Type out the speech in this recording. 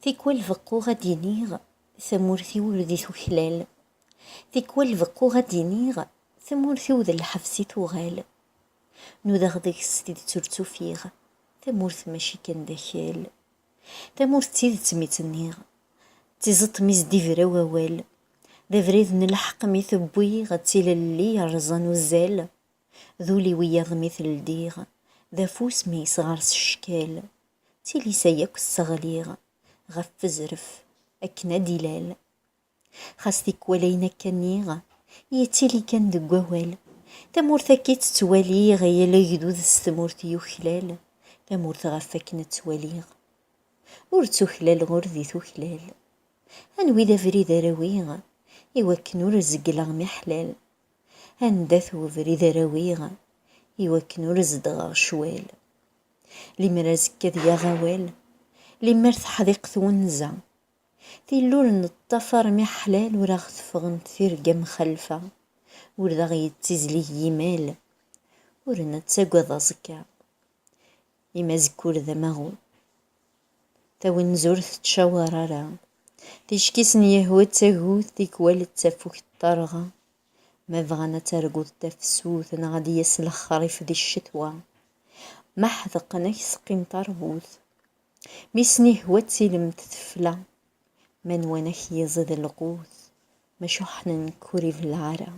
تيكوال فقو غادي نيغ ثمورثي وردي ثكلال، تيكوال فقو غادي نيغ ثمورثي وذا الحفسي توغال، نوذا غديك ستيد تورتو فيغ ثمورث ماشي كان داخل، ثمورث تيد تميتنيغ تيزط ميز ديفرا ووال، ذا فريد نلحق ميث بوي غتيل اللي يرزان وزال، ذولي وياض مثل ديغ ذا فوس ميس غارس الشكال، تيلي ساياك السغليغ غف زرف أكنا دلال، خاص تيكوالينا كنيغ يتيلي كان دقوال، تمورثا كي تتواليغ يلا يدوذ ستمورث يخلال، تمورث غف أكنا تواليغ ور تخلال غور ذي تخلال، هنوي ذا فريد راويغ يوكن ور زقلاغ محلال، هنداث وفريد راويغ يوكن ور زدغاغ شوال، لمراز كذيا غوال لمرث حديقة ونزا، تيلور نطفر محلال وراغ ثفغن ثيرقا مخلفة، ورذا غيتزليه يمال ورنا تساقوض زكا، إما زكور ذا مغول تاون زورث تشاورارا، تيشكيسن يهوى تاقوث تيكوال التافوك الطرغة، ما بغانا ترقوض تافسوث غادي يسلخريف دي الشتوى، ما حذقنا يسقيم طربوث، ميسني هو تسيلم تثفلا، من وانا يزيد الغوث ما شحنا نكوري في العرا.